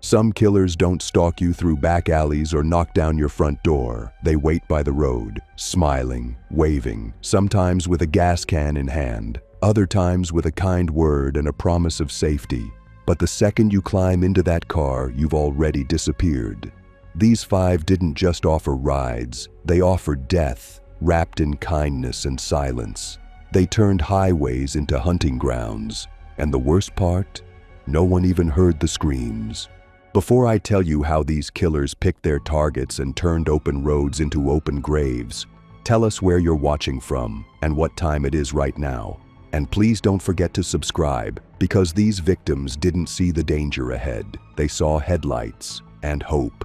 Some killers don't stalk you through back alleys or knock down your front door. They wait by the road, smiling, waving, sometimes with a gas can in hand, other times with a kind word and a promise of safety. But the second you climb into that car, you've already disappeared. These 5 didn't just offer rides, they offered death, wrapped in kindness and silence. They turned highways into hunting grounds. And the worst part? No one even heard the screams. Before I tell you how these killers picked their targets and turned open roads into open graves, tell us where you're watching from and what time it is right now. And please don't forget to subscribe, because these victims didn't see the danger ahead. They saw headlights and hope.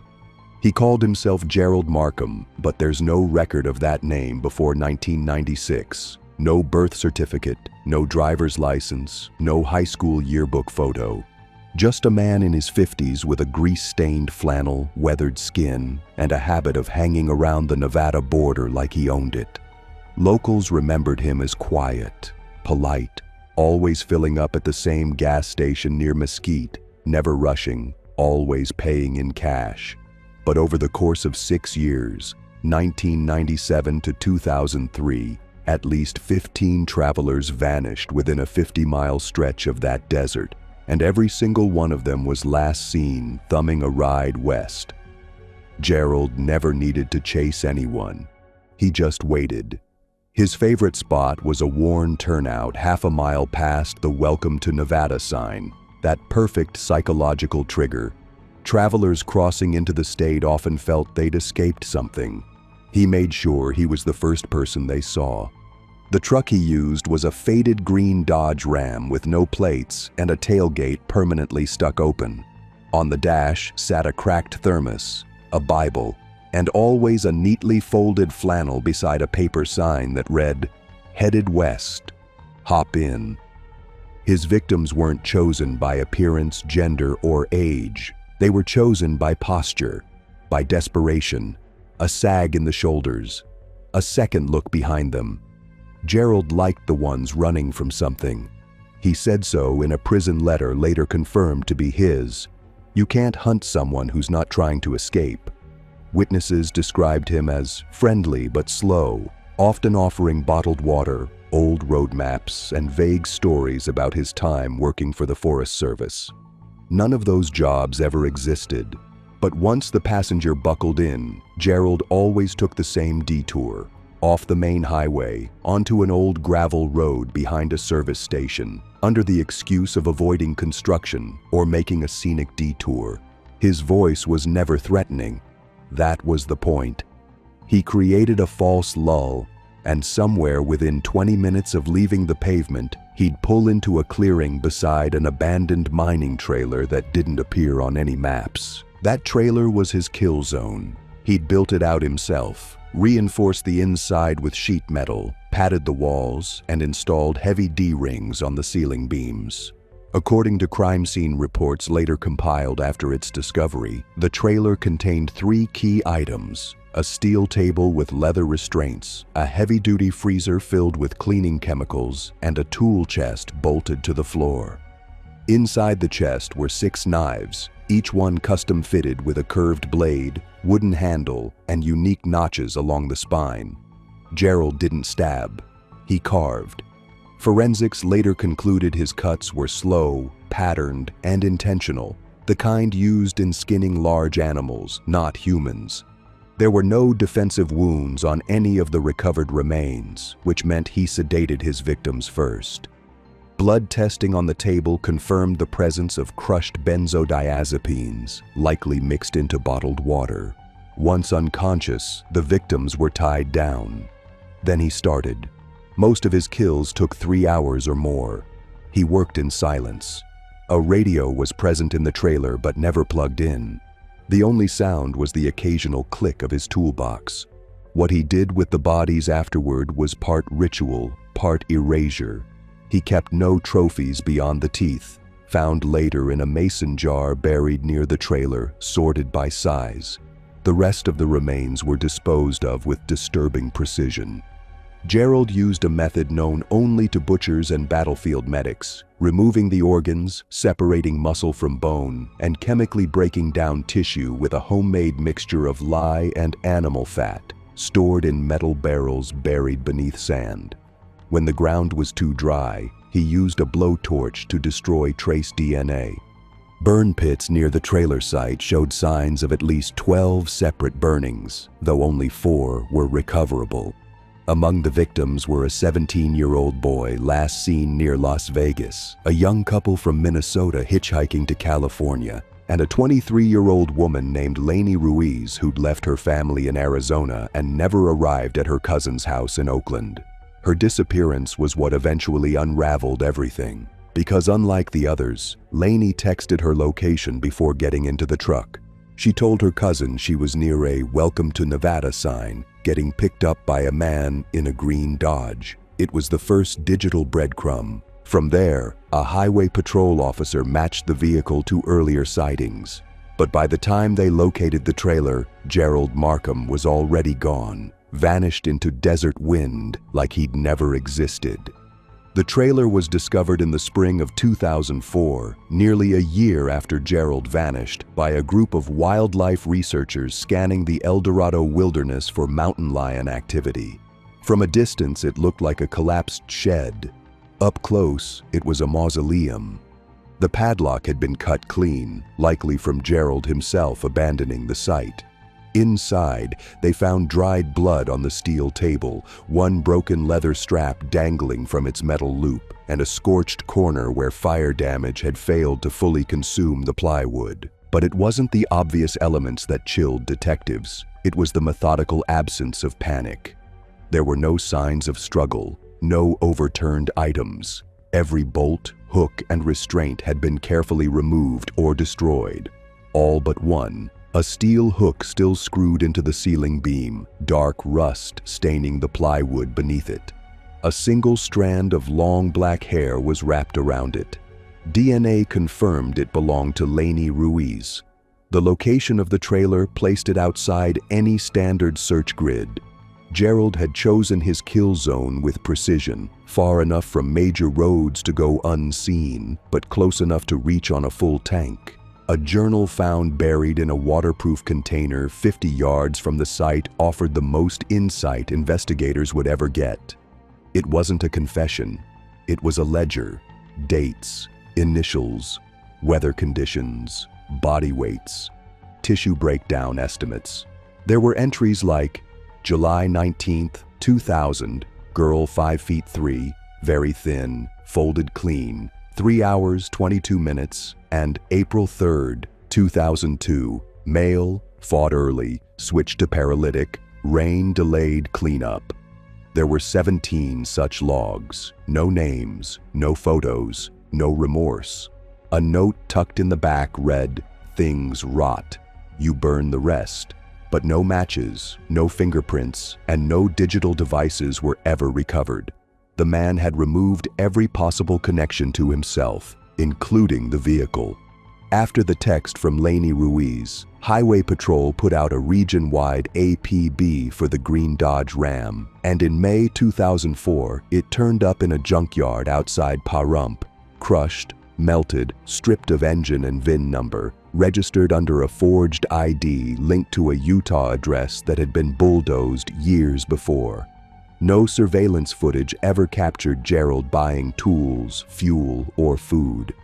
He called himself Gerald Markham, but there's no record of that name before 1996. No birth certificate, no driver's license, no high school yearbook photo. Just a man in his 50s with a grease-stained flannel, weathered skin, and a habit of hanging around the Nevada border like he owned it. Locals remembered him as quiet, polite, always filling up at the same gas station near Mesquite, never rushing, always paying in cash. But over the course of 6 years, 1997 to 2003, at least 15 travelers vanished within a 50-mile stretch of that desert, and every single one of them was last seen thumbing a ride west. Gerald never needed to chase anyone. He just waited. His favorite spot was a worn turnout half a mile past the Welcome to Nevada sign, that perfect psychological trigger. Travelers crossing into the state often felt they'd escaped something. He made sure he was the first person they saw. The truck he used was a faded green Dodge Ram with no plates and a tailgate permanently stuck open. On the dash sat a cracked thermos, a Bible, and always a neatly folded flannel beside a paper sign that read, "Headed West. Hop in." His victims weren't chosen by appearance, gender, or age. They were chosen by posture, by desperation, a sag in the shoulders, a second look behind them. Gerald liked the ones running from something. He said so in a prison letter later confirmed to be his. You can't hunt someone who's not trying to escape. Witnesses described him as friendly but slow, often offering bottled water, old road maps, and vague stories about his time working for the Forest Service. None of those jobs ever existed, but once the passenger buckled in, Gerald always took the same detour, off the main highway, onto an old gravel road behind a service station, under the excuse of avoiding construction or making a scenic detour. His voice was never threatening. That was the point. He created a false lull, and somewhere within 20 minutes of leaving the pavement, he'd pull into a clearing beside an abandoned mining trailer that didn't appear on any maps. That trailer was his kill zone. He'd built it out himself, reinforced the inside with sheet metal, padded the walls, and installed heavy D-rings on the ceiling beams. According to crime scene reports later compiled after its discovery, the trailer contained 3 key items: a steel table with leather restraints, a heavy-duty freezer filled with cleaning chemicals, and a tool chest bolted to the floor. Inside the chest were 6 knives, each one custom-fitted with a curved blade, wooden handle, and unique notches along the spine. Gerald didn't stab. He carved. Forensics later concluded his cuts were slow, patterned, and intentional, the kind used in skinning large animals, not humans. There were no defensive wounds on any of the recovered remains, which meant he sedated his victims first. Blood testing on the table confirmed the presence of crushed benzodiazepines, likely mixed into bottled water. Once unconscious, the victims were tied down. Then he started. Most of his kills took 3 hours or more. He worked in silence. A radio was present in the trailer but never plugged in. The only sound was the occasional click of his toolbox. What he did with the bodies afterward was part ritual, part erasure. He kept no trophies beyond the teeth, found later in a mason jar buried near the trailer, sorted by size. The rest of the remains were disposed of with disturbing precision. Gerald used a method known only to butchers and battlefield medics, removing the organs, separating muscle from bone, and chemically breaking down tissue with a homemade mixture of lye and animal fat, stored in metal barrels buried beneath sand. When the ground was too dry, he used a blowtorch to destroy trace DNA. Burn pits near the trailer site showed signs of at least 12 separate burnings, though only 4 were recoverable. Among the victims were a 17-year-old boy last seen near Las Vegas, a young couple from Minnesota hitchhiking to California, and a 23-year-old woman named Lainey Ruiz who'd left her family in Arizona and never arrived at her cousin's house in Oakland. Her disappearance was what eventually unraveled everything, because unlike the others, Lainey texted her location before getting into the truck. She told her cousin she was near a "Welcome to Nevada" sign, getting picked up by a man in a green Dodge. It was the first digital breadcrumb. From there, a highway patrol officer matched the vehicle to earlier sightings. But by the time they located the trailer, Gerald Markham was already gone, vanished into desert wind like he'd never existed. The trailer was discovered in the spring of 2004, nearly a year after Gerald vanished, by a group of wildlife researchers scanning the El Dorado wilderness for mountain lion activity. From a distance, it looked like a collapsed shed. Up close, it was a mausoleum. The padlock had been cut clean, likely from Gerald himself abandoning the site. Inside, they found dried blood on the steel table, one broken leather strap dangling from its metal loop, and a scorched corner where fire damage had failed to fully consume the plywood. But it wasn't the obvious elements that chilled detectives. It was the methodical absence of panic. There were no signs of struggle, no overturned items. Every bolt, hook, and restraint had been carefully removed or destroyed. All but one. A steel hook still screwed into the ceiling beam, dark rust staining the plywood beneath it. A single strand of long black hair was wrapped around it. DNA confirmed it belonged to Lainey Ruiz. The location of the trailer placed it outside any standard search grid. Gerald had chosen his kill zone with precision, far enough from major roads to go unseen, but close enough to reach on a full tank. A journal found buried in a waterproof container 50 yards from the site offered the most insight investigators would ever get. It wasn't a confession. It was a ledger. Dates, initials, weather conditions, body weights, tissue breakdown estimates. There were entries like July 19th, 2000, girl 5 feet 3, very thin, folded clean, 3 hours, 22 minutes, and April 3rd, 2002, male, fought early, switched to paralytic, rain delayed cleanup. There were 17 such logs, no names, no photos, no remorse. A note tucked in the back read, "Things rot. You burn the rest." But no matches, no fingerprints, and no digital devices were ever recovered. The man had removed every possible connection to himself, including the vehicle. After the text from Lainey Ruiz, Highway Patrol put out a region-wide APB for the green Dodge Ram, and in May 2004, it turned up in a junkyard outside Pahrump, crushed, melted, stripped of engine and VIN number, registered under a forged ID linked to a Utah address that had been bulldozed years before. No surveillance footage ever captured Gerald buying tools, fuel, or food.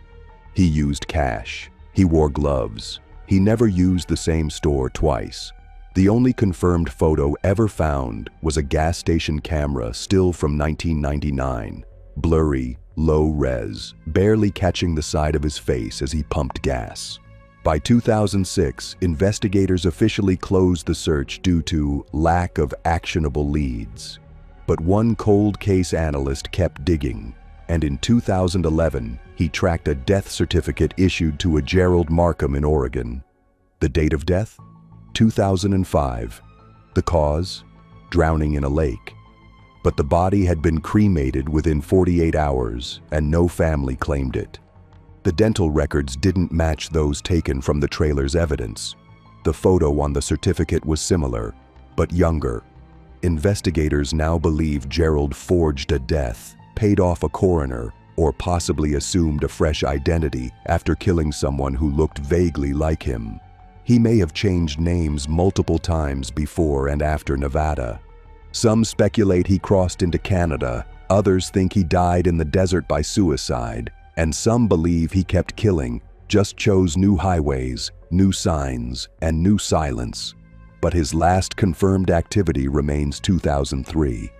He used cash. He wore gloves. He never used the same store twice. The only confirmed photo ever found was a gas station camera still from 1999. Blurry, low res, barely catching the side of his face as he pumped gas. By 2006, investigators officially closed the search due to lack of actionable leads. But one cold case analyst kept digging, and in 2011, he tracked a death certificate issued to a Gerald Markham in Oregon. The date of death? 2005. The cause? Drowning in a lake. But the body had been cremated within 48 hours, and no family claimed it. The dental records didn't match those taken from the trailer's evidence. The photo on the certificate was similar, but younger. Investigators now believe Gerald forged a death, paid off a coroner, or possibly assumed a fresh identity after killing someone who looked vaguely like him. He may have changed names multiple times before and after Nevada. Some speculate he crossed into Canada, others think he died in the desert by suicide, and some believe he kept killing, just chose new highways, new signs, and new silence. But his last confirmed activity remains 2003.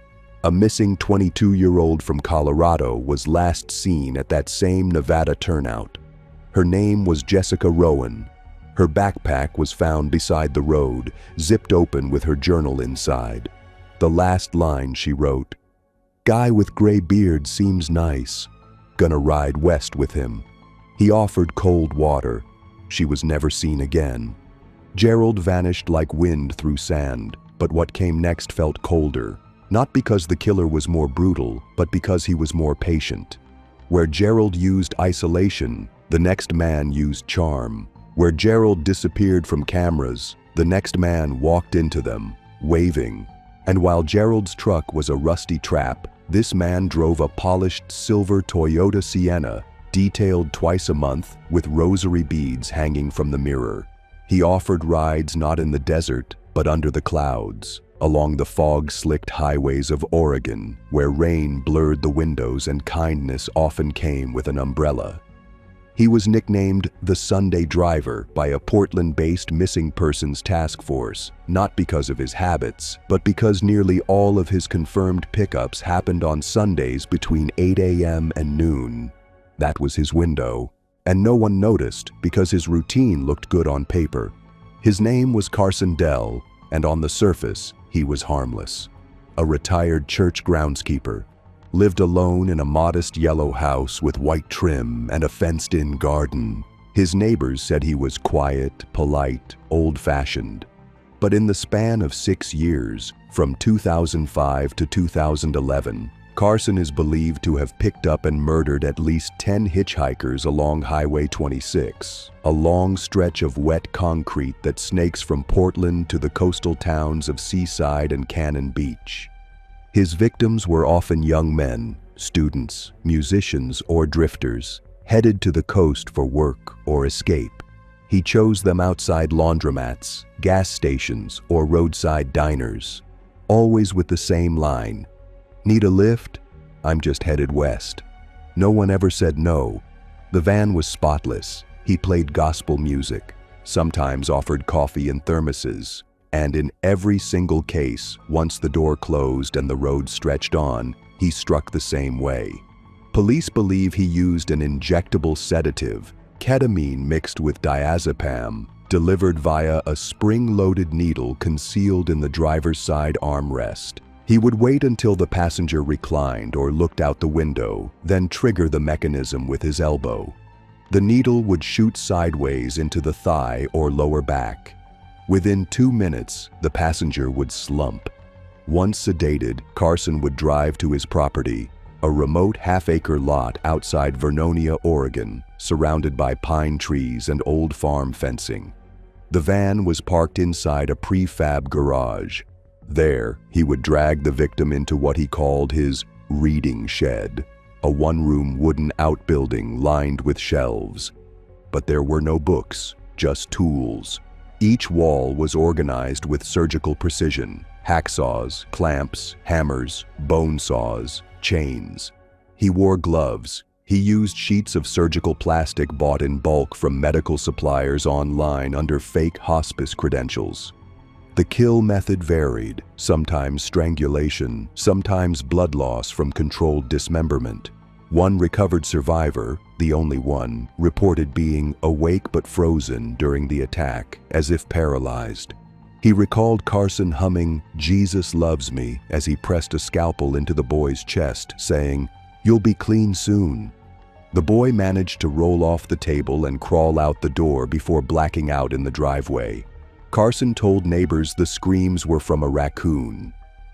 A missing 22-year-old from Colorado was last seen at that same Nevada turnout. Her name was Jessica Rowan. Her backpack was found beside the road, zipped open with her journal inside. The last line she wrote, "Guy with gray beard seems nice. Gonna ride west with him." He offered cold water. She was never seen again. Gerald vanished like wind through sand, but what came next felt colder. Not because the killer was more brutal, but because he was more patient. Where Gerald used isolation, the next man used charm. Where Gerald disappeared from cameras, the next man walked into them, waving. And while Gerald's truck was a rusty trap, this man drove a polished silver Toyota Sienna, detailed twice a month with rosary beads hanging from the mirror. He offered rides not in the desert, but under the clouds, along the fog-slicked highways of Oregon, where rain blurred the windows and kindness often came with an umbrella. He was nicknamed the Sunday Driver by a Portland-based missing persons task force, not because of his habits, but because nearly all of his confirmed pickups happened on Sundays between 8 a.m. and noon. That was his window, and no one noticed because his routine looked good on paper. His name was Carson Dell, and on the surface, he was harmless. A retired church groundskeeper, lived alone in a modest yellow house with white trim and a fenced-in garden. His neighbors said he was quiet, polite, old-fashioned. But in the span of 6 years, from 2005 to 2011, Carson is believed to have picked up and murdered at least 10 hitchhikers along Highway 26, a long stretch of wet concrete that snakes from Portland to the coastal towns of Seaside and Cannon Beach. His victims were often young men, students, musicians, or drifters, headed to the coast for work or escape. He chose them outside laundromats, gas stations, or roadside diners, always with the same line, "Need a lift? I'm just headed west." No one ever said no. The van was spotless. He played gospel music, sometimes offered coffee in thermoses, and in every single case, once the door closed and the road stretched on, he struck the same way. Police believe he used an injectable sedative, ketamine mixed with diazepam, delivered via a spring-loaded needle concealed in the driver's side armrest. He would wait until the passenger reclined or looked out the window, then trigger the mechanism with his elbow. The needle would shoot sideways into the thigh or lower back. Within 2 minutes, the passenger would slump. Once sedated, Carson would drive to his property, a remote half-acre lot outside Vernonia, Oregon, surrounded by pine trees and old farm fencing. The van was parked inside a prefab garage. There, he would drag the victim into what he called his reading shed, a one-room wooden outbuilding lined with shelves. But there were no books, just tools. Each wall was organized with surgical precision: hacksaws, clamps, hammers, bone saws, chains. He wore gloves. He used sheets of surgical plastic bought in bulk from medical suppliers online under fake hospice credentials. The kill method varied, sometimes strangulation, sometimes blood loss from controlled dismemberment. One recovered survivor, the only one, reported being awake but frozen during the attack, as if paralyzed. He recalled Carson humming "Jesus Loves Me" as he pressed a scalpel into the boy's chest, saying, "You'll be clean soon." The boy managed to roll off the table and crawl out the door before blacking out in the driveway. Carson told neighbors the screams were from a raccoon.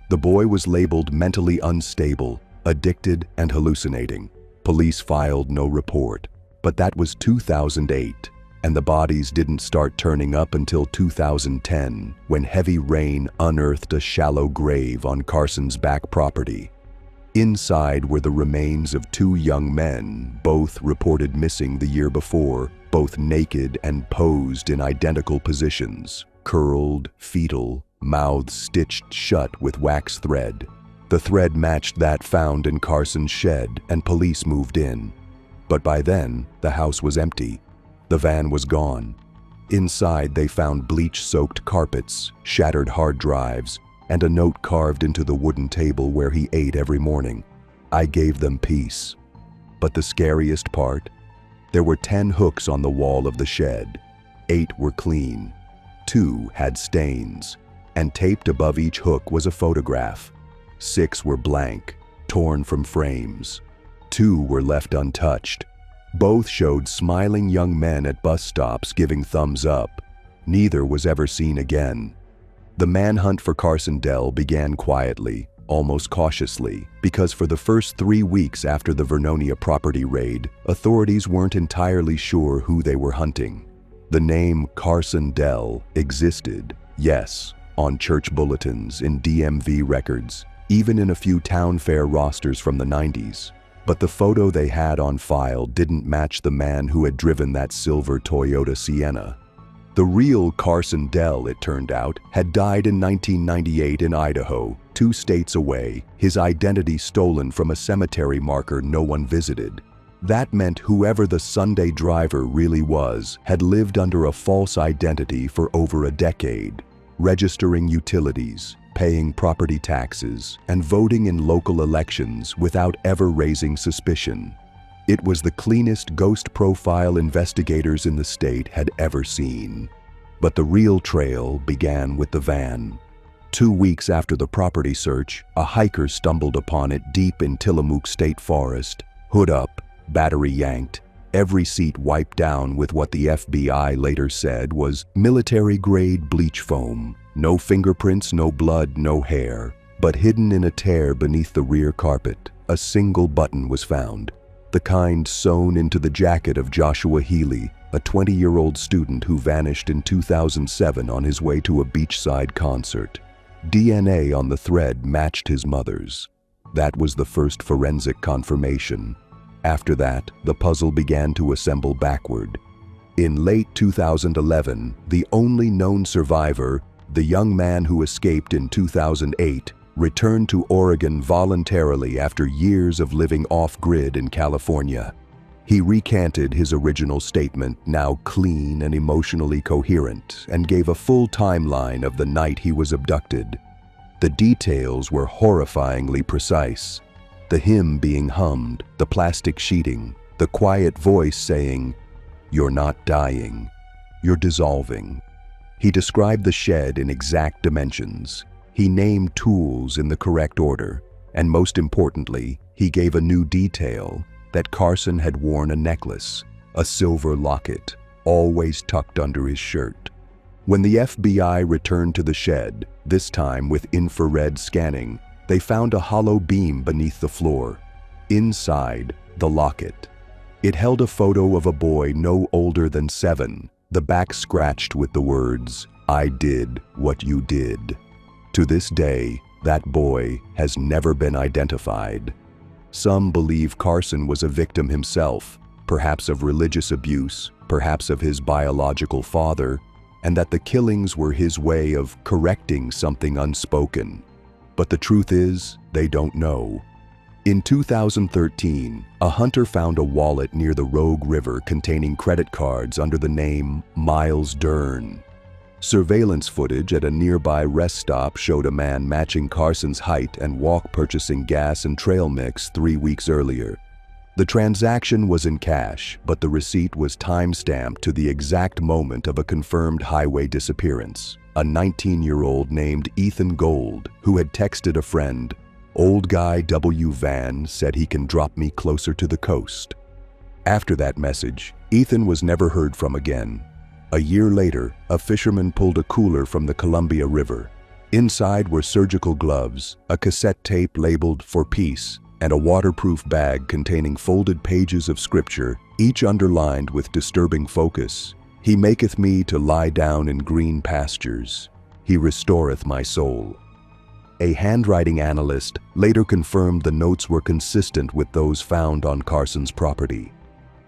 The boy was labeled mentally unstable, addicted, and hallucinating. Police filed no report. But that was 2008. And the bodies didn't start turning up until 2010, when heavy rain unearthed a shallow grave on Carson's back property. Inside were the remains of two young men, both reported missing the year before, both naked and posed in identical positions, curled, fetal, mouths stitched shut with wax thread. The thread matched that found in Carson's shed, and police moved in. But by then, the house was empty. The van was gone. Inside, they found bleach-soaked carpets, shattered hard drives, and a note carved into the wooden table where he ate every morning. "I gave them peace." But the scariest part? There were 10 hooks on the wall of the shed. 8 were clean. 2 had stains, and taped above each hook was a photograph. 6 were blank, torn from frames. 2 were left untouched. Both showed smiling young men at bus stops giving thumbs up. Neither was ever seen again. The manhunt for Carson Dell began quietly, almost cautiously, because for the first 3 weeks after the Vernonia property raid, authorities weren't entirely sure who they were hunting. The name Carson Dell existed, yes, on church bulletins, in DMV records, even in a few town fair rosters from the 90s. But the photo they had on file didn't match the man who had driven that silver Toyota Sienna. The real Carson Dell, it turned out, had died in 1998 in Idaho, 2 states away, his identity stolen from a cemetery marker no one visited. That meant whoever the Sunday driver really was had lived under a false identity for over a decade, registering utilities, paying property taxes, and voting in local elections without ever raising suspicion. It was the cleanest ghost profile investigators in the state had ever seen. But the real trail began with the van. 2 weeks after the property search, a hiker stumbled upon it deep in Tillamook State Forest, hood up, battery yanked, every seat wiped down with what the FBI later said was military-grade bleach foam. No fingerprints, no blood, no hair. But hidden in a tear beneath the rear carpet, a single button was found. The kind sewn into the jacket of Joshua Healy, a 20-year-old student who vanished in 2007 on his way to a beachside concert. DNA on the thread matched his mother's. That was the first forensic confirmation. After that, the puzzle began to assemble backward. In late 2011, the only known survivor, the young man who escaped in 2008, returned to Oregon voluntarily after years of living off-grid in California. He recanted his original statement, now clean and emotionally coherent, and gave a full timeline of the night he was abducted. The details were horrifyingly precise. The hymn being hummed, the plastic sheeting, the quiet voice saying, "You're not dying, you're dissolving." He described the shed in exact dimensions. He named tools in the correct order. And most importantly, he gave a new detail, that Carson had worn a necklace, a silver locket, always tucked under his shirt. When the FBI returned to the shed, this time with infrared scanning, they found a hollow beam beneath the floor. Inside, the locket. It held a photo of a boy no older than 7, the back scratched with the words, "I did what you did." To this day, that boy has never been identified. Some believe Carson was a victim himself, perhaps of religious abuse, perhaps of his biological father, and that the killings were his way of correcting something unspoken. But the truth is, they don't know. In 2013, a hunter found a wallet near the Rogue River containing credit cards under the name Miles Dern. Surveillance footage at a nearby rest stop showed a man matching Carson's height and walk purchasing gas and trail mix 3 weeks earlier. The transaction was in cash, but the receipt was time-stamped to the exact moment of a confirmed highway disappearance. A 19-year-old named Ethan Gold, who had texted a friend, "Old guy W van said he can drop me closer to the coast." After that message, Ethan was never heard from again. A year later, a fisherman pulled a cooler from the Columbia River. Inside were surgical gloves, a cassette tape labeled "For Peace," and a waterproof bag containing folded pages of scripture, each underlined with disturbing focus. He maketh me to lie down in green pastures. He restoreth my soul. A handwriting analyst later confirmed the notes were consistent with those found on Carson's property.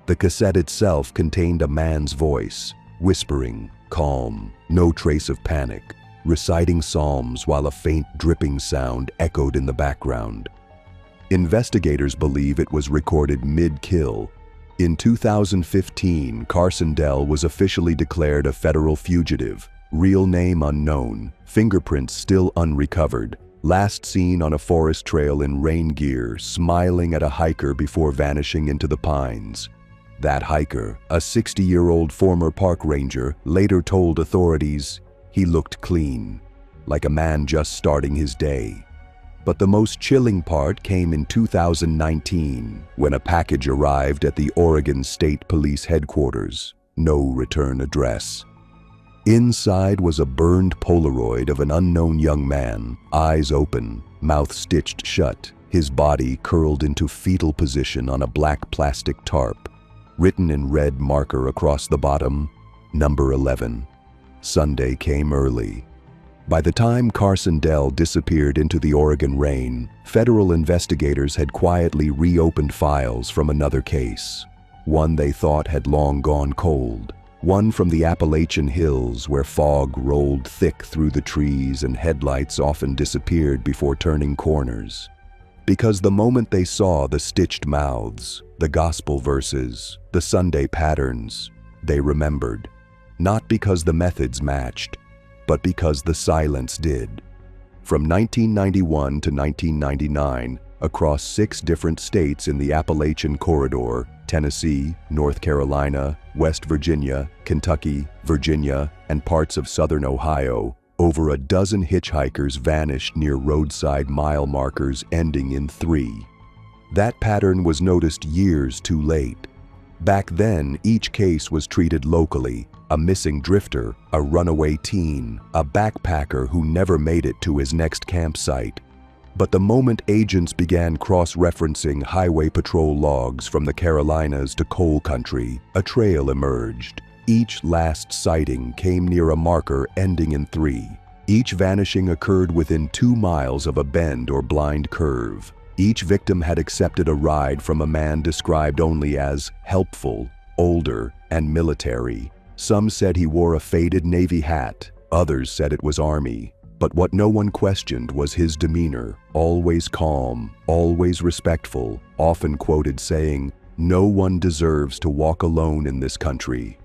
The cassette itself contained a man's voice, whispering, calm, no trace of panic, reciting psalms while a faint dripping sound echoed in the background. Investigators believe it was recorded mid-kill. In 2015, Carson Dell was officially declared a federal fugitive, real name unknown, fingerprints still unrecovered, last seen on a forest trail in rain gear, smiling at a hiker before vanishing into the pines. That hiker, a 60-year-old former park ranger, later told authorities he looked clean, like a man just starting his day. But the most chilling part came in 2019, when a package arrived at the Oregon State Police headquarters. No return address. Inside was a burned Polaroid of an unknown young man, eyes open, mouth stitched shut, his body curled into fetal position on a black plastic tarp. Written in red marker across the bottom, number 11. Sunday came early. By the time Carson Dell disappeared into the Oregon rain, federal investigators had quietly reopened files from another case. One they thought had long gone cold. One from the Appalachian hills where fog rolled thick through the trees and headlights often disappeared before turning corners. Because the moment they saw the stitched mouths, the gospel verses, the Sunday patterns, they remembered. Not because the methods matched, but because the silence did. From 1991 to 1999, across 6 different states in the Appalachian corridor, Tennessee, North Carolina, West Virginia, Kentucky, Virginia, and parts of southern Ohio, over a dozen hitchhikers vanished near roadside mile markers ending in 3. That pattern was noticed years too late. Back then, each case was treated locally: a missing drifter, a runaway teen, a backpacker who never made it to his next campsite. But the moment agents began cross-referencing highway patrol logs from the Carolinas to coal country, a trail emerged. Each last sighting came near a marker ending in 3. Each vanishing occurred within 2 miles of a bend or blind curve. Each victim had accepted a ride from a man described only as helpful, older, and military. Some said he wore a faded Navy hat. Others said it was Army. But what no one questioned was his demeanor, always calm, always respectful, often quoted saying, "No one deserves to walk alone in this country."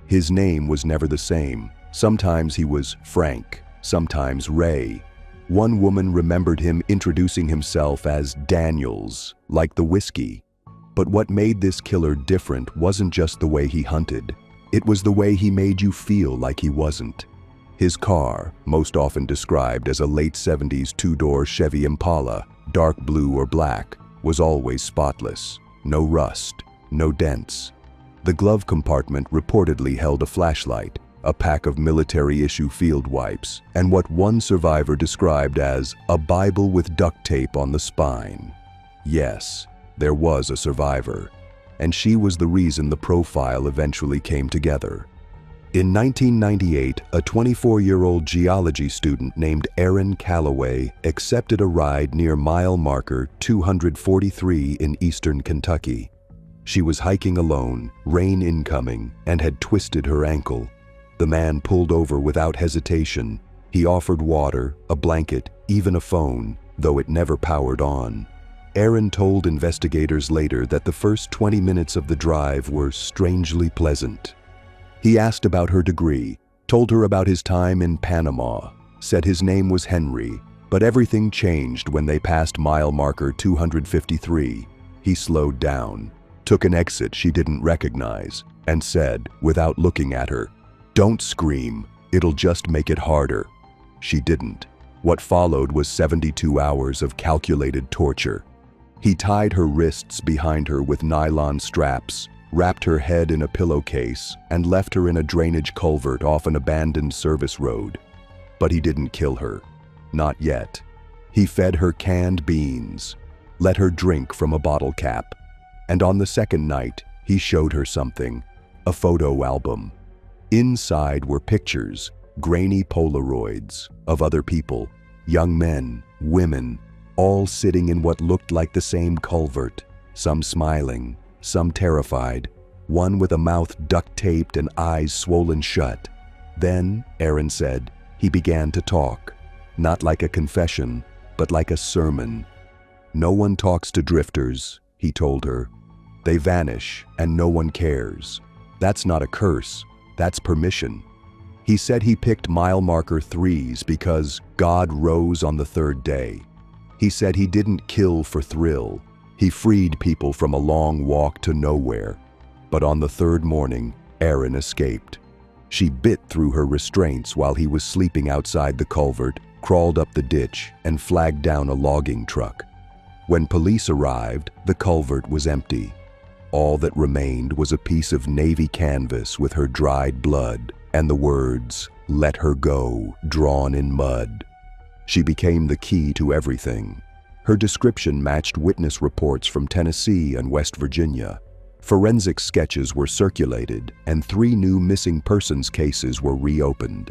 His name was never the same. Sometimes he was Frank, sometimes Ray. One woman remembered him introducing himself as Daniels, like the whiskey. But what made this killer different wasn't just the way he hunted. It was the way he made you feel like he wasn't. His car, most often described as a late 70s 2-door Chevy Impala, dark blue or black, was always spotless. No rust, no dents. The glove compartment reportedly held a flashlight, a pack of military-issue field wipes, and what one survivor described as a Bible with duct tape on the spine. Yes, there was a survivor, and she was the reason the profile eventually came together. In 1998, a 24-year-old geology student named Erin Callaway accepted a ride near mile marker 243 in eastern Kentucky. She was hiking alone, rain incoming, and had twisted her ankle. The man pulled over without hesitation. He offered water, a blanket, even a phone, though it never powered on. Erin told investigators later that the first 20 minutes of the drive were strangely pleasant. He asked about her degree, told her about his time in Panama, said his name was Henry, but everything changed when they passed mile marker 253. He slowed down, took an exit she didn't recognize, and said, without looking at her, "Don't scream, it'll just make it harder." She didn't. What followed was 72 hours of calculated torture. He tied her wrists behind her with nylon straps, wrapped her head in a pillowcase, and left her in a drainage culvert off an abandoned service road. But he didn't kill her. Not yet. He fed her canned beans, let her drink from a bottle cap. And on the second night, he showed her something, a photo album. Inside were pictures, grainy Polaroids, of other people, young men, women, all sitting in what looked like the same culvert, some smiling, some terrified, one with a mouth duct-taped and eyes swollen shut. Then, Aaron said, he began to talk, not like a confession, but like a sermon. "No one talks to drifters," he told her. "They vanish, and no one cares. That's not a curse, that's permission." He said he picked mile marker 3s because God rose on the third day. He said he didn't kill for thrill. He freed people from a long walk to nowhere. But on the third morning, Aaron escaped. She bit through her restraints while he was sleeping outside the culvert, crawled up the ditch, and flagged down a logging truck. When police arrived, the culvert was empty. All that remained was a piece of navy canvas with her dried blood and the words, "Let her go," drawn in mud. She became the key to everything. Her description matched witness reports from Tennessee and West Virginia. Forensic sketches were circulated, and 3 new missing persons cases were reopened.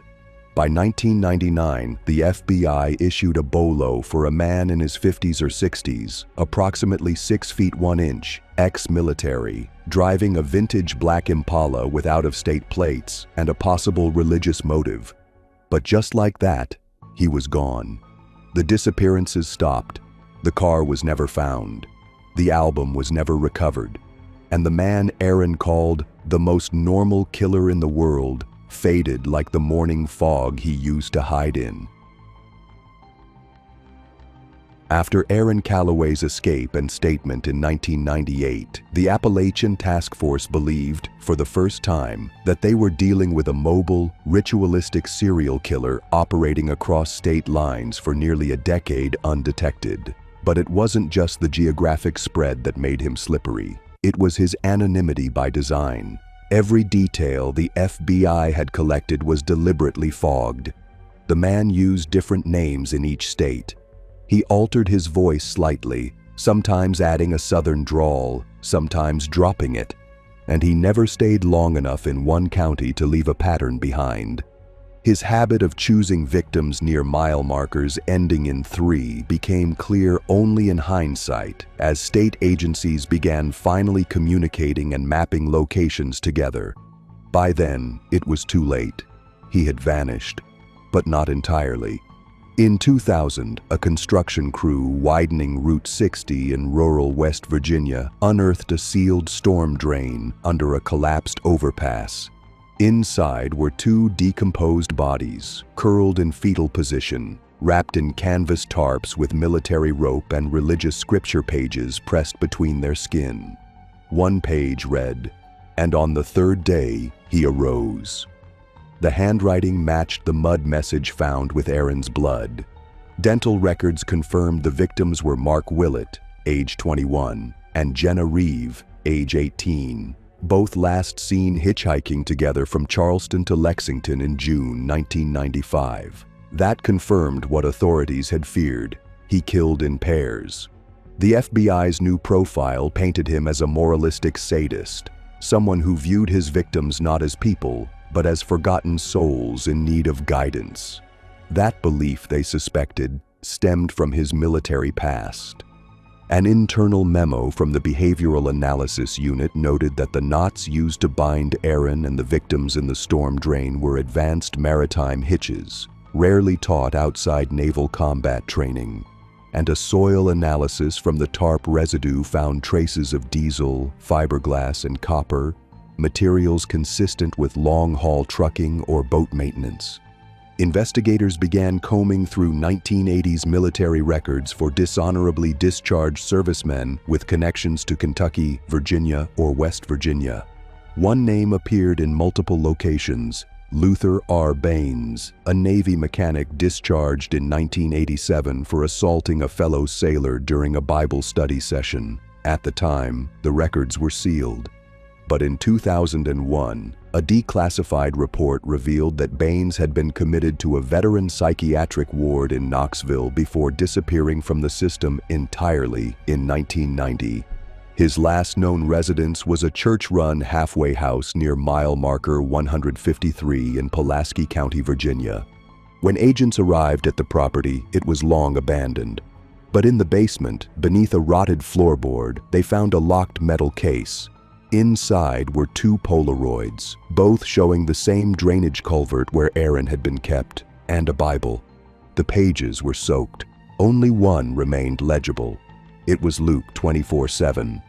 By 1999, the FBI issued a BOLO for a man in his 50s or 60s, approximately 6 feet 1 inch, ex-military, driving a vintage black Impala with out-of-state plates and a possible religious motive. But just like that, he was gone. The disappearances stopped. The car was never found. The album was never recovered. And the man Aaron called the most normal killer in the world faded like the morning fog he used to hide in. After Aaron Callaway's escape and statement in 1998, the Appalachian Task Force believed, for the first time, that they were dealing with a mobile, ritualistic serial killer operating across state lines for nearly a decade undetected. But it wasn't just the geographic spread that made him slippery. It was his anonymity by design. Every detail the FBI had collected was deliberately fogged. The man used different names in each state. He altered his voice slightly, sometimes adding a southern drawl, sometimes dropping it. And he never stayed long enough in one county to leave a pattern behind. His habit of choosing victims near mile markers ending in 3 became clear only in hindsight as state agencies began finally communicating and mapping locations together. By then, it was too late. He had vanished, but not entirely. In 2000, a construction crew widening Route 60 in rural West Virginia unearthed a sealed storm drain under a collapsed overpass. Inside were 2 decomposed bodies, curled in fetal position, wrapped in canvas tarps with military rope and religious scripture pages pressed between their skin. One page read, "And on the third day, he arose." The handwriting matched the mud message found with Aaron's blood. Dental records confirmed the victims were Mark Willett, age 21, and Jenna Reeve, age 18. Both last seen hitchhiking together from Charleston to Lexington in June 1995. That confirmed what authorities had feared. He killed in pairs. The FBI's new profile painted him as a moralistic sadist, someone who viewed his victims not as people, but as forgotten souls in need of guidance. That belief, they suspected, stemmed from his military past. An internal memo from the Behavioral Analysis Unit noted that the knots used to bind Aaron and the victims in the storm drain were advanced maritime hitches, rarely taught outside naval combat training. And a soil analysis from the tarp residue found traces of diesel, fiberglass, and copper, materials consistent with long-haul trucking or boat maintenance. Investigators began combing through 1980s military records for dishonorably discharged servicemen with connections to Kentucky, Virginia, or West Virginia. One name appeared in multiple locations: Luther Baines, a Navy mechanic discharged in 1987 for assaulting a fellow sailor during a Bible study session. At the time, the records were sealed. But in 2001, a declassified report revealed that Baines had been committed to a veteran psychiatric ward in Knoxville before disappearing from the system entirely in 1990. His last known residence was a church-run halfway house near mile marker 153 in Pulaski County, Virginia. When agents arrived at the property, it was long abandoned. But in the basement, beneath a rotted floorboard, they found a locked metal case. Inside were 2 Polaroids, both showing the same drainage culvert where Aaron had been kept, and a Bible. The pages were soaked. Only one remained legible. It was Luke 24:7.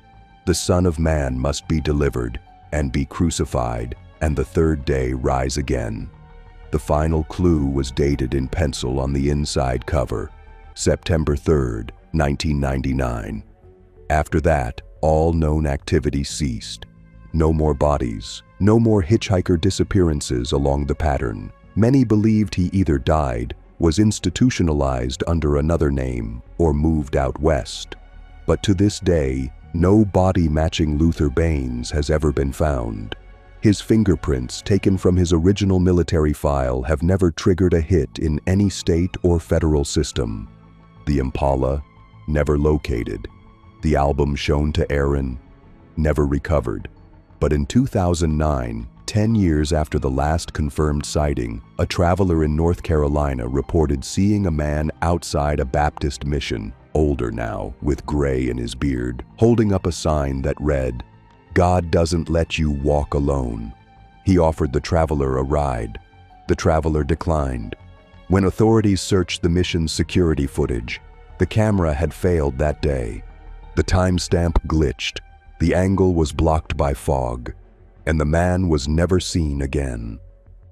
The Son of Man must be delivered, and be crucified, and the 3rd day rise again. The final clue was dated in pencil on the inside cover, September 3rd, 1999. After that, all known activity ceased. No more bodies, no more hitchhiker disappearances along the pattern. Many believed he either died, was institutionalized under another name, or moved out west. But to this day, no body matching Luther Baines has ever been found. His fingerprints, taken from his original military file, have never triggered a hit in any state or federal system. The Impala, never located. The album shown to Aaron, never recovered. But in 2009, 10 years after the last confirmed sighting, a traveler in North Carolina reported seeing a man outside a Baptist mission, older now, with gray in his beard, holding up a sign that read, "God doesn't let you walk alone." He offered the traveler a ride. The traveler declined. When authorities searched the mission's security footage, the camera had failed that day. The timestamp glitched. The angle was blocked by fog, and the man was never seen again.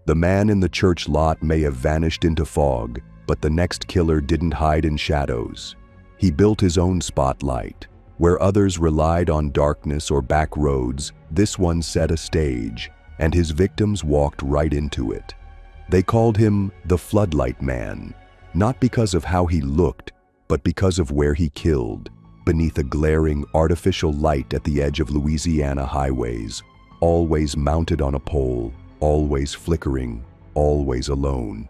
The man in the church lot may have vanished into fog, but the next killer didn't hide in shadows. He built his own spotlight. Where others relied on darkness or back roads, this one set a stage, and his victims walked right into it. They called him the Floodlight Man, not because of how he looked, but because of where he killed, beneath a glaring artificial light at the edge of Louisiana highways, always mounted on a pole, always flickering, always alone.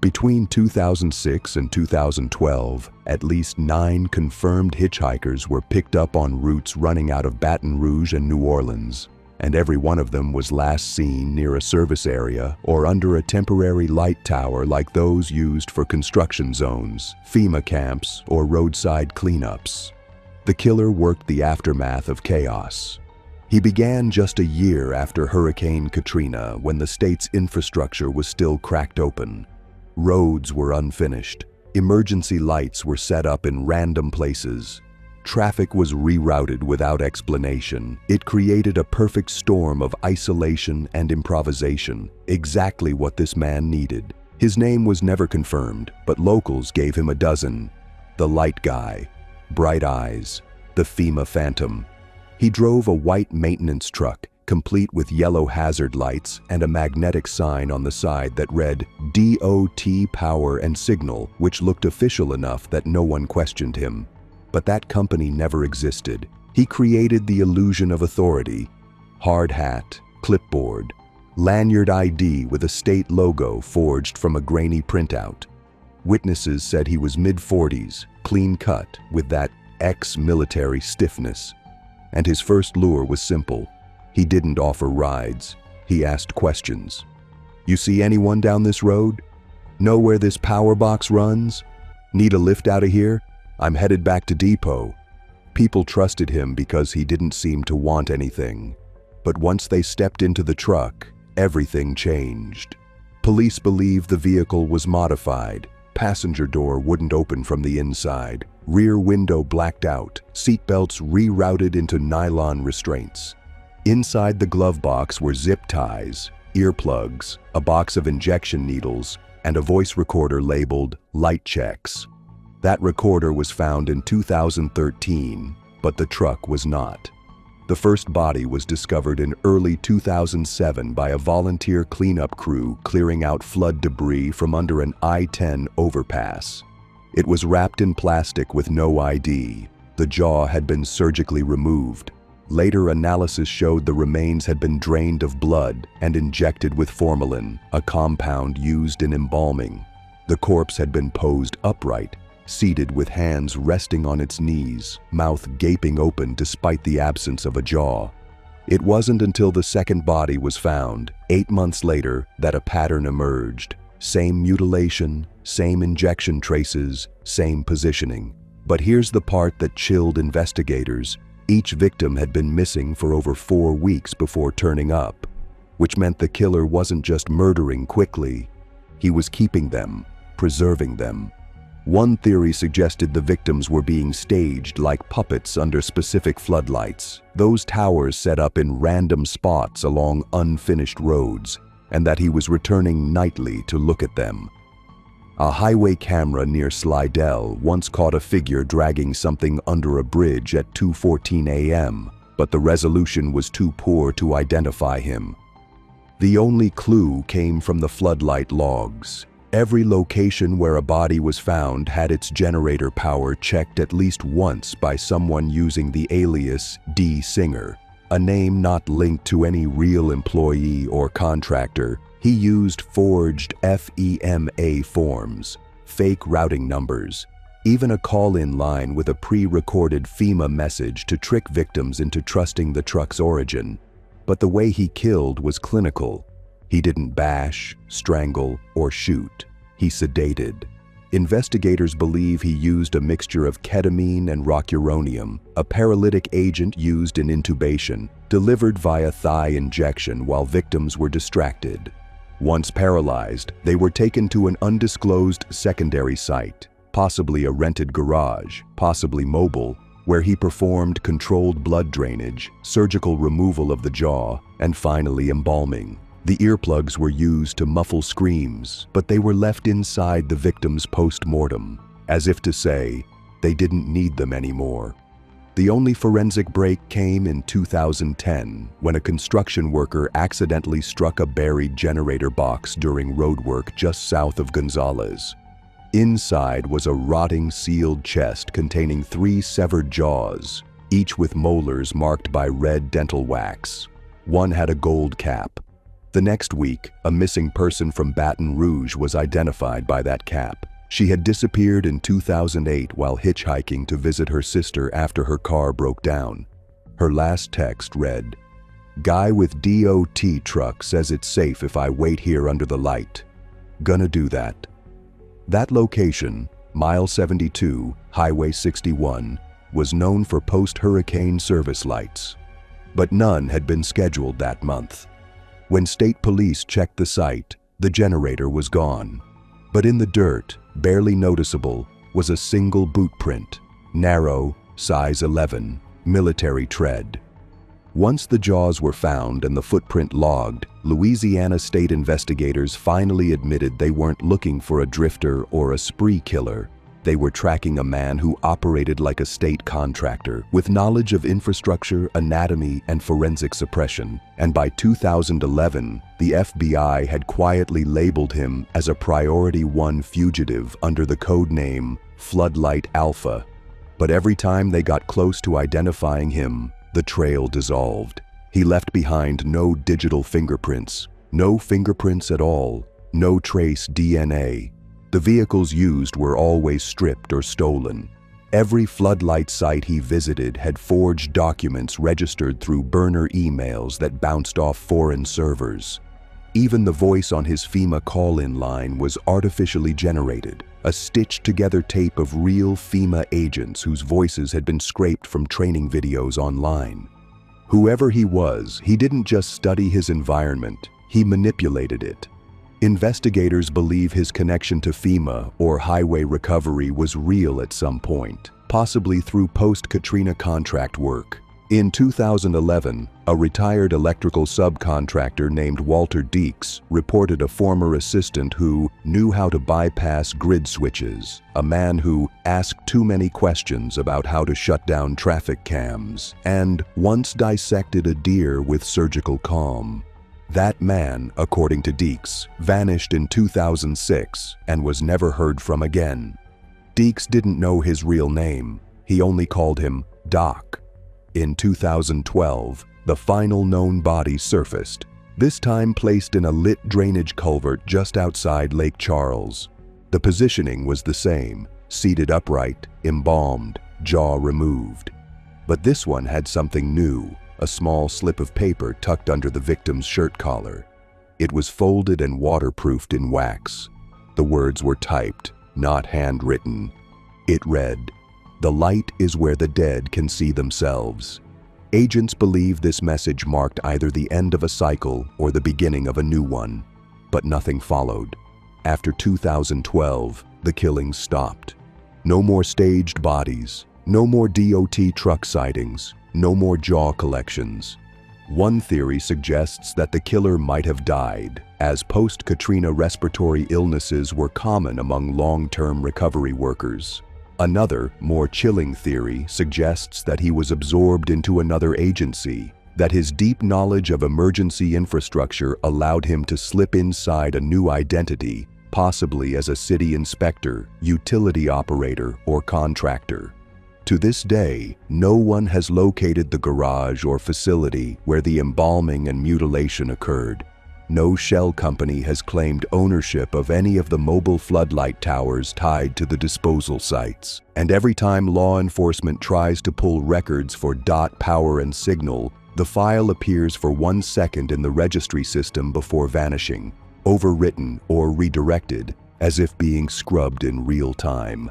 Between 2006 and 2012, at least 9 confirmed hitchhikers were picked up on routes running out of Baton Rouge and New Orleans, and every one of them was last seen near a service area or under a temporary light tower like those used for construction zones, FEMA camps, or roadside cleanups. The killer worked the aftermath of chaos. He began just a year after Hurricane Katrina, when the state's infrastructure was still cracked open. Roads were unfinished. Emergency lights were set up in random places. Traffic was rerouted without explanation. It created a perfect storm of isolation and improvisation, exactly what this man needed. His name was never confirmed, but locals gave him a dozen. The Light Guy, Bright Eyes, the FEMA Phantom. He drove a white maintenance truck, complete with yellow hazard lights and a magnetic sign on the side that read DOT Power and Signal, which looked official enough that no one questioned him. But that company never existed. He created the illusion of authority. Hard hat, clipboard, lanyard ID with a state logo forged from a grainy printout. Witnesses said he was mid-40s, clean-cut, with that ex-military stiffness. And his first lure was simple. He didn't offer rides. He asked questions. "You see anyone down this road? Know where this power box runs? Need a lift out of here? I'm headed back to depot." People trusted him because he didn't seem to want anything. But once they stepped into the truck, everything changed. Police believe the vehicle was modified. Passenger door wouldn't open from the inside. Rear window blacked out. Seatbelts rerouted into nylon restraints. Inside the glove box were zip ties, earplugs, a box of injection needles, and a voice recorder labeled Light Checks. That recorder was found in 2013, but the truck was not. The first body was discovered in early 2007 by a volunteer cleanup crew clearing out flood debris from under an I-10 overpass. It was wrapped in plastic with no ID. The jaw had been surgically removed. Later analysis showed the remains had been drained of blood and injected with formalin, a compound used in embalming. The corpse had been posed upright, seated with hands resting on its knees, mouth gaping open despite the absence of a jaw. It wasn't until the second body was found, 8 months later, that a pattern emerged. Same mutilation, same injection traces, same positioning. But here's the part that chilled investigators. Each victim had been missing for over 4 weeks before turning up, which meant the killer wasn't just murdering quickly. He was keeping them, preserving them. One theory suggested the victims were being staged like puppets under specific floodlights, those towers set up in random spots along unfinished roads, and that he was returning nightly to look at them. A highway camera near Slidell once caught a figure dragging something under a bridge at 2:14 a.m., but the resolution was too poor to identify him. The only clue came from the floodlight logs. Every location where a body was found had its generator power checked at least once by someone using the alias D. Singer, a name not linked to any real employee or contractor. He used forged FEMA forms, fake routing numbers, even a call-in line with a pre-recorded FEMA message to trick victims into trusting the truck's origin. But the way he killed was clinical. He didn't bash, strangle, or shoot. He sedated. Investigators believe he used a mixture of ketamine and rocuronium, a paralytic agent used in intubation, delivered via thigh injection while victims were distracted. Once paralyzed, they were taken to an undisclosed secondary site, possibly a rented garage, possibly mobile, where he performed controlled blood drainage, surgical removal of the jaw, and finally embalming. The earplugs were used to muffle screams, but they were left inside the victim's post-mortem, as if to say they didn't need them anymore. The only forensic break came in 2010, when a construction worker accidentally struck a buried generator box during roadwork just south of Gonzales. Inside was a rotting sealed chest containing 3 severed jaws, each with molars marked by red dental wax. One had a gold cap. The next week, a missing person from Baton Rouge was identified by that cap. She had disappeared in 2008 while hitchhiking to visit her sister after her car broke down. Her last text read, "Guy with DOT truck says it's safe if I wait here under the light. Gonna do that." That location, Mile 72, Highway 61, was known for post-hurricane service lights. But none had been scheduled that month. When state police checked the site, the generator was gone. But in the dirt, barely noticeable, was a single boot print, narrow, size 11, military tread. Once the jaws were found and the footprint logged, Louisiana state investigators finally admitted they weren't looking for a drifter or a spree killer. They were tracking a man who operated like a state contractor, with knowledge of infrastructure, anatomy, and forensic suppression. And by 2011, the FBI had quietly labeled him as a Priority 1 fugitive under the code name Floodlight Alpha. But every time they got close to identifying him, the trail dissolved. He left behind no digital fingerprints, no fingerprints at all, no trace DNA. The vehicles used were always stripped or stolen. Every floodlight site he visited had forged documents registered through burner emails that bounced off foreign servers. Even the voice on his FEMA call-in line was artificially generated, a stitched-together tape of real FEMA agents whose voices had been scraped from training videos online. Whoever he was, he didn't just study his environment, he manipulated it. Investigators believe his connection to FEMA or highway recovery was real at some point, possibly through post-Katrina contract work. In 2011, a retired electrical subcontractor named Walter Deeks reported a former assistant who knew how to bypass grid switches, a man who asked too many questions about how to shut down traffic cams, and once dissected a deer with surgical calm. That man, according to Deeks, vanished in 2006 and was never heard from again. Deeks didn't know his real name. He only called him Doc. In 2012, the final known body surfaced, this time placed in a lit drainage culvert just outside Lake Charles. The positioning was the same, seated upright, embalmed, jaw removed. But this one had something new, a small slip of paper tucked under the victim's shirt collar. It was folded and waterproofed in wax. The words were typed, not handwritten. It read, "The light is where the dead can see themselves." Agents believe this message marked either the end of a cycle or the beginning of a new one. But nothing followed. After 2012, the killings stopped. No more staged bodies, no more DOT truck sightings, no more jaw collections. One theory suggests that the killer might have died, as post-Katrina respiratory illnesses were common among long-term recovery workers. Another, more chilling theory suggests that he was absorbed into another agency, that his deep knowledge of emergency infrastructure allowed him to slip inside a new identity, possibly as a city inspector, utility operator, or contractor. To this day, no one has located the garage or facility where the embalming and mutilation occurred. No shell company has claimed ownership of any of the mobile floodlight towers tied to the disposal sites. And every time law enforcement tries to pull records for dot power and signal, the file appears for 1 second in the registry system before vanishing, overwritten or redirected, as if being scrubbed in real time.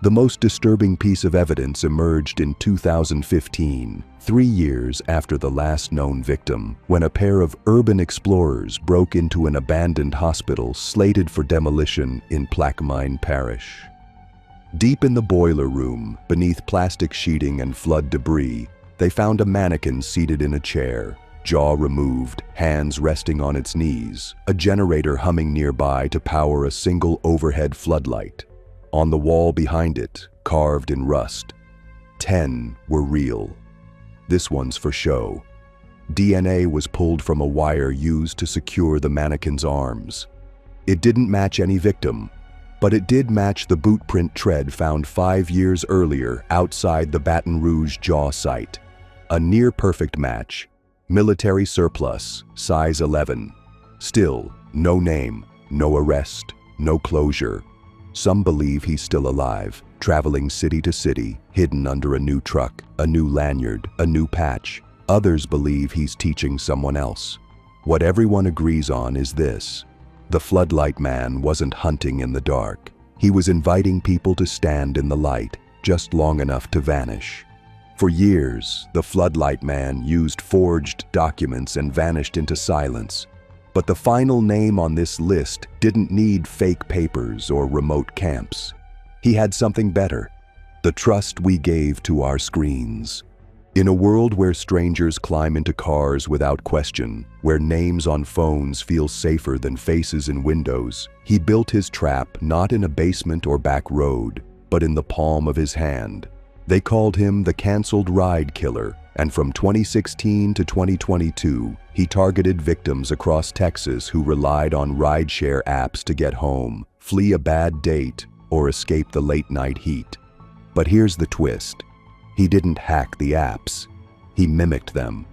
The most disturbing piece of evidence emerged in 2015, 3 years after the last known victim, when a pair of urban explorers broke into an abandoned hospital slated for demolition in Plaquemine Parish. Deep in the boiler room, beneath plastic sheeting and flood debris, they found a mannequin seated in a chair, jaw removed, hands resting on its knees, a generator humming nearby to power a single overhead floodlight. On the wall behind it, carved in rust, 10 were real. This one's for show. DNA was pulled from a wire used to secure the mannequin's arms. It didn't match any victim, but it did match the boot print tread found 5 years earlier outside the Baton Rouge jaw site. A near-perfect match. Military surplus, size 11. Still, no name, no arrest, no closure. Some believe he's still alive, traveling city to city, hidden under a new truck, a new lanyard, a new patch. Others believe he's teaching someone else. What everyone agrees on is this: the Floodlight Man wasn't hunting in the dark. He was inviting people to stand in the light, just long enough to vanish. For years, the Floodlight Man used forged documents and vanished into silence. But the final name on this list didn't need fake papers or remote camps. He had something better: the trust we gave to our screens. In a world where strangers climb into cars without question, where names on phones feel safer than faces in windows, he built his trap not in a basement or back road, but in the palm of his hand. They called him the Canceled Ride Killer, and from 2016 to 2022, he targeted victims across Texas who relied on rideshare apps to get home, flee a bad date, or escape the late-night heat. But here's the twist: he didn't hack the apps. He mimicked them.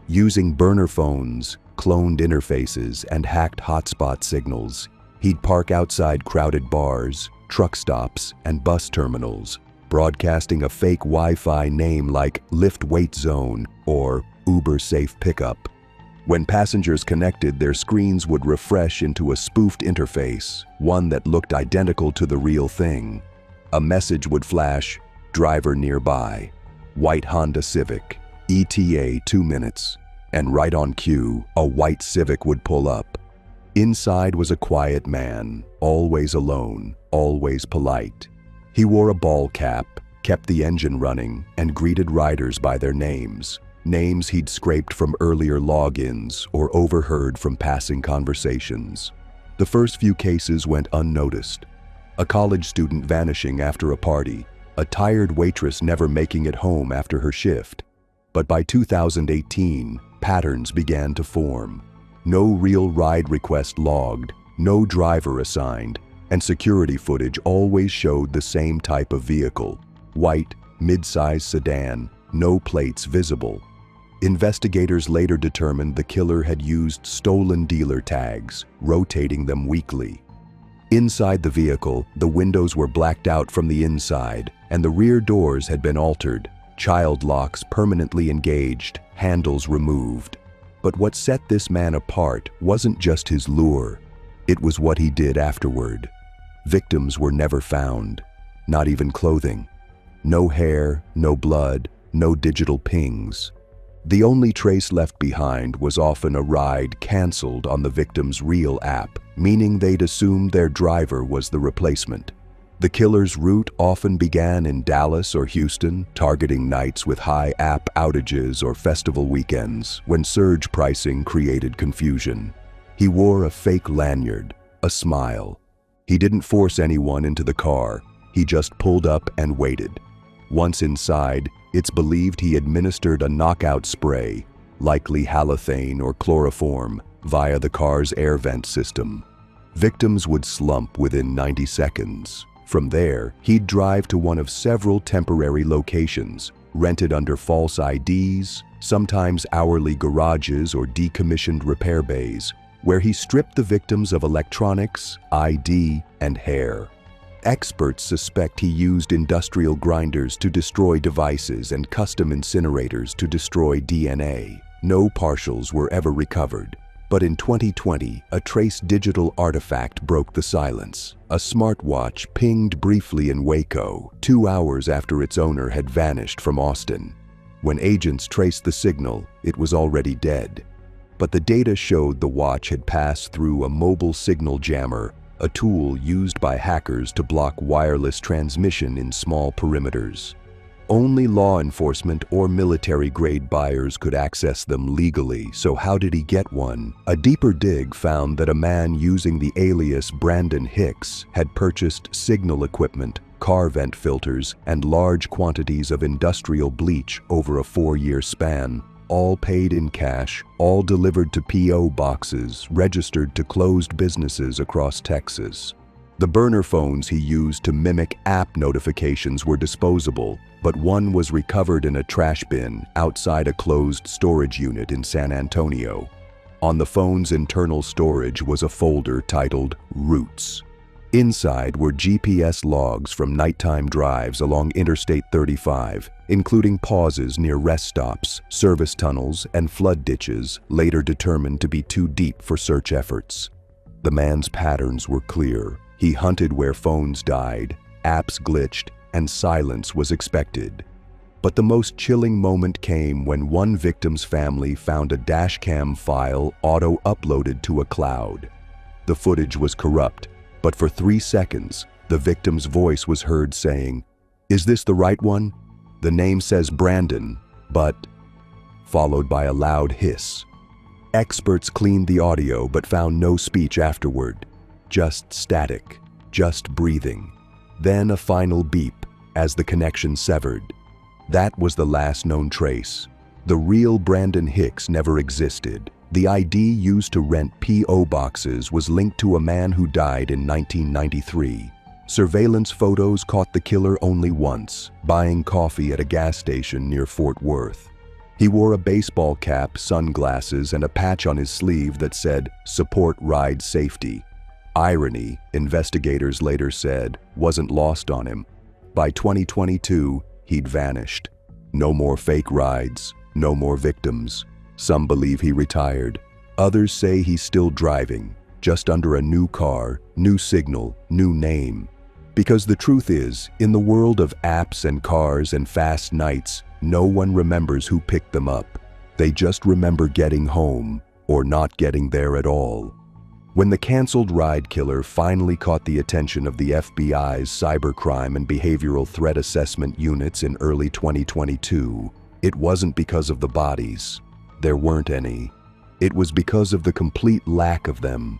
Using burner phones, cloned interfaces, and hacked hotspot signals, he'd park outside crowded bars, truck stops, and bus terminals, broadcasting a fake Wi-Fi name like Lift Wait Zone or Uber Safe Pickup. When passengers connected, their screens would refresh into a spoofed interface, one that looked identical to the real thing. A message would flash: driver nearby, white Honda Civic, ETA 2 minutes, and right on cue, a white Civic would pull up. Inside was a quiet man, always alone, always polite. He wore a ball cap, kept the engine running, and greeted riders by their names. Names he'd scraped from earlier logins or overheard from passing conversations. The first few cases went unnoticed. A college student vanishing after a party, a tired waitress never making it home after her shift. But by 2018, patterns began to form. No real ride request logged, no driver assigned, and security footage always showed the same type of vehicle: white, mid-size sedan, no plates visible. Investigators later determined the killer had used stolen dealer tags, rotating them weekly. Inside the vehicle, the windows were blacked out from the inside, and the rear doors had been altered, child locks permanently engaged, handles removed. But what set this man apart wasn't just his lure. It was what he did afterward. Victims were never found, not even clothing. No hair, no blood, no digital pings. The only trace left behind was often a ride canceled on the victim's real app, meaning they'd assumed their driver was the replacement. The killer's route often began in Dallas or Houston, targeting nights with high app outages or festival weekends, when surge pricing created confusion. He wore a fake lanyard, a smile. He didn't force anyone into the car, he just pulled up and waited. Once inside, it's believed he administered a knockout spray, likely halothane or chloroform, via the car's air vent system. Victims would slump within 90 seconds. From there, he'd drive to one of several temporary locations, rented under false IDs, sometimes hourly garages or decommissioned repair bays, where he stripped the victims of electronics, ID, and hair. Experts suspect he used industrial grinders to destroy devices and custom incinerators to destroy DNA. No partials were ever recovered. But in 2020, a trace digital artifact broke the silence. A smartwatch pinged briefly in Waco, 2 hours after its owner had vanished from Austin. When agents traced the signal, it was already dead. But the data showed the watch had passed through a mobile signal jammer, a tool used by hackers to block wireless transmission in small perimeters. Only law enforcement or military-grade buyers could access them legally, so how did he get one? A deeper dig found that a man using the alias Brandon Hicks had purchased signal equipment, car vent filters, and large quantities of industrial bleach over a 4-year span. All paid in cash, all delivered to P.O. boxes registered to closed businesses across Texas. The burner phones he used to mimic app notifications were disposable, but one was recovered in a trash bin outside a closed storage unit in San Antonio. On the phone's internal storage was a folder titled Roots. Inside were GPS logs from nighttime drives along Interstate 35, including pauses near rest stops, service tunnels, and flood ditches later determined to be too deep for search efforts. The man's patterns were clear. He hunted where phones died, apps glitched, and silence was expected. But the most chilling moment came when one victim's family found a dashcam file auto-uploaded to a cloud. The footage was corrupt, but for 3 seconds, the victim's voice was heard saying, "Is this the right one? The name says Brandon, but..." followed by a loud hiss. Experts cleaned the audio but found no speech afterward. Just static, just breathing. Then a final beep as the connection severed. That was the last known trace. The real Brandon Hicks never existed. The ID used to rent P.O. boxes was linked to a man who died in 1993. Surveillance photos caught the killer only once, buying coffee at a gas station near Fort Worth. He wore a baseball cap, sunglasses, and a patch on his sleeve that said, "Support Ride Safety." Irony, investigators later said, wasn't lost on him. By 2022, he'd vanished. No more fake rides, no more victims. Some believe he retired. Others say he's still driving, just under a new car, new signal, new name. Because the truth is, in the world of apps and cars and fast nights, no one remembers who picked them up. They just remember getting home, or not getting there at all. When the canceled ride killer finally caught the attention of the FBI's cybercrime and behavioral threat assessment units in early 2022, it wasn't because of the bodies. There weren't any. It was because of the complete lack of them.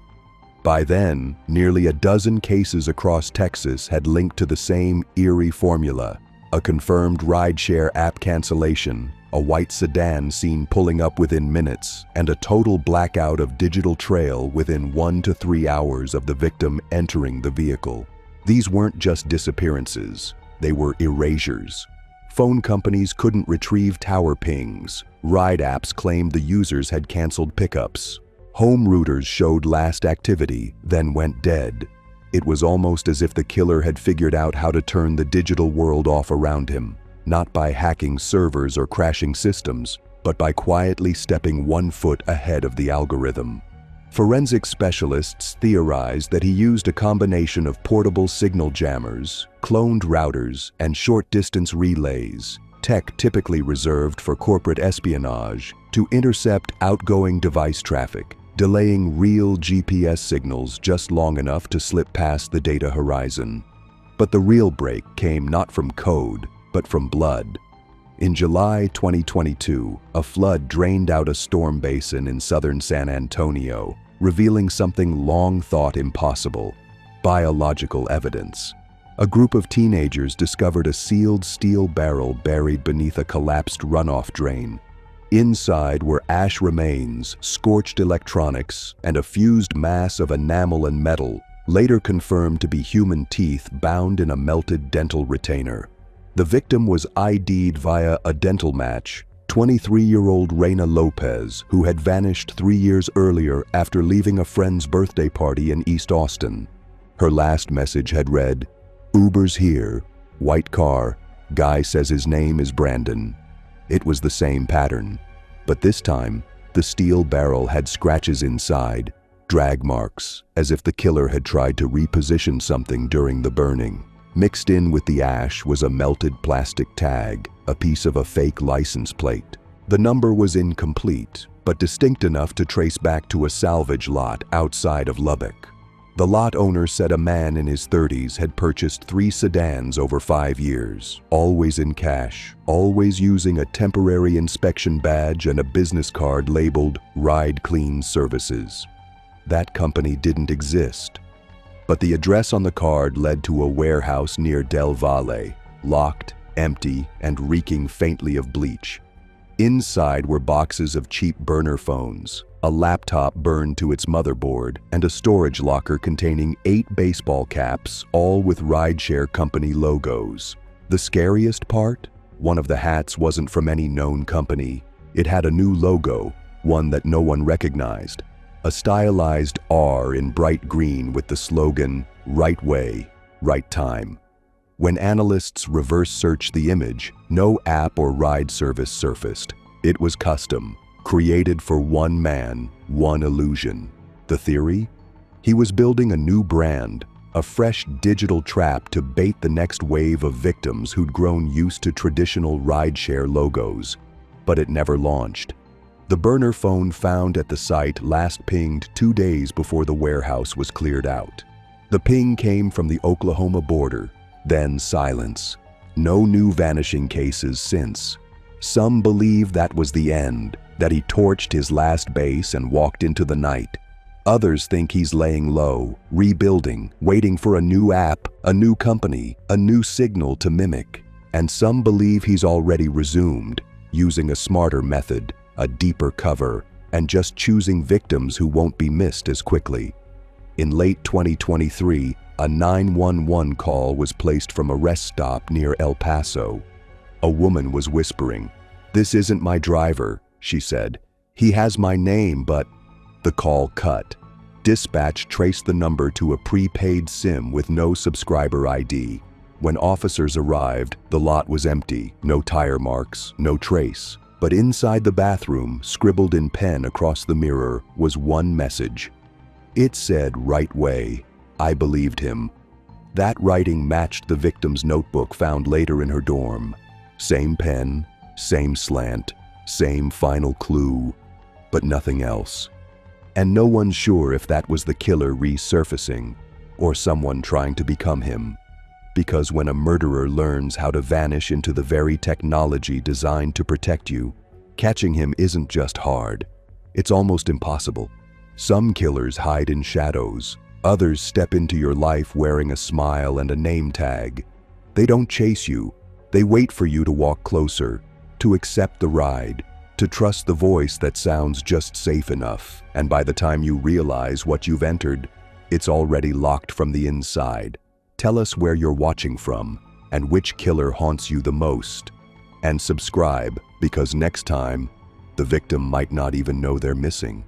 By then, nearly a dozen cases across Texas had linked to the same eerie formula: a confirmed rideshare app cancellation, a white sedan seen pulling up within minutes, and a total blackout of digital trail within 1 to 3 hours of the victim entering the vehicle. These weren't just disappearances, they were erasures. Phone companies couldn't retrieve tower pings. Ride apps claimed the users had canceled pickups. Home routers showed last activity, then went dead. It was almost as if the killer had figured out how to turn the digital world off around him, not by hacking servers or crashing systems, but by quietly stepping 1 foot ahead of the algorithm. Forensic specialists theorized that he used a combination of portable signal jammers, cloned routers, and short-distance relays, tech typically reserved for corporate espionage, to intercept outgoing device traffic, delaying real GPS signals just long enough to slip past the data horizon. But the real break came not from code, but from blood. In July 2022, a flood drained out a storm basin in southern San Antonio, revealing something long thought impossible: biological evidence. A group of teenagers discovered a sealed steel barrel buried beneath a collapsed runoff drain. Inside were ash remains, scorched electronics, and a fused mass of enamel and metal, later confirmed to be human teeth bound in a melted dental retainer. The victim was ID'd via a dental match, 23-year-old Reina Lopez, who had vanished 3 years earlier after leaving a friend's birthday party in East Austin. Her last message had read, "Uber's here, white car, guy says his name is Brandon." It was the same pattern, but this time, the steel barrel had scratches inside, drag marks, as if the killer had tried to reposition something during the burning. Mixed in with the ash was a melted plastic tag, a piece of a fake license plate. The number was incomplete, but distinct enough to trace back to a salvage lot outside of Lubbock. The lot owner said a man in his 30s had purchased 3 sedans over 5 years, always in cash, always using a temporary inspection badge and a business card labeled Ride Clean Services. That company didn't exist. But the address on the card led to a warehouse near Del Valle, locked, empty, and reeking faintly of bleach. Inside were boxes of cheap burner phones, a laptop burned to its motherboard, and a storage locker containing 8 baseball caps, all with rideshare company logos. The scariest part? One of the hats wasn't from any known company. It had a new logo, one that no one recognized. A stylized R in bright green with the slogan, "Right way, right time." When analysts reverse searched the image, no app or ride service surfaced. It was custom, created for one man, one illusion. The theory? He was building a new brand, a fresh digital trap to bait the next wave of victims who'd grown used to traditional rideshare logos. But it never launched. The burner phone found at the site last pinged 2 days before the warehouse was cleared out. The ping came from the Oklahoma border, then silence. No new vanishing cases since. Some believe that was the end, that he torched his last base and walked into the night. Others think he's laying low, rebuilding, waiting for a new app, a new company, a new signal to mimic. And some believe he's already resumed, using a smarter method, a deeper cover, and just choosing victims who won't be missed as quickly. In late 2023, a 911 call was placed from a rest stop near El Paso. A woman was whispering, "This isn't my driver," she said. "He has my name, but..." The call cut. Dispatch traced the number to a prepaid SIM with no subscriber ID. When officers arrived, the lot was empty, no tire marks, no trace. But inside the bathroom, scribbled in pen across the mirror, was one message. It said, "Right way." I believed him. That writing matched the victim's notebook found later in her dorm. Same pen, same slant, same final clue, but nothing else. And no one's sure if that was the killer resurfacing, or someone trying to become him. Because when a murderer learns how to vanish into the very technology designed to protect you, catching him isn't just hard, it's almost impossible. Some killers hide in shadows, others step into your life wearing a smile and a name tag. They don't chase you, they wait for you to walk closer, to accept the ride, to trust the voice that sounds just safe enough, and by the time you realize what you've entered, it's already locked from the inside. Tell us where you're watching from, and which killer haunts you the most. And subscribe, because next time, the victim might not even know they're missing.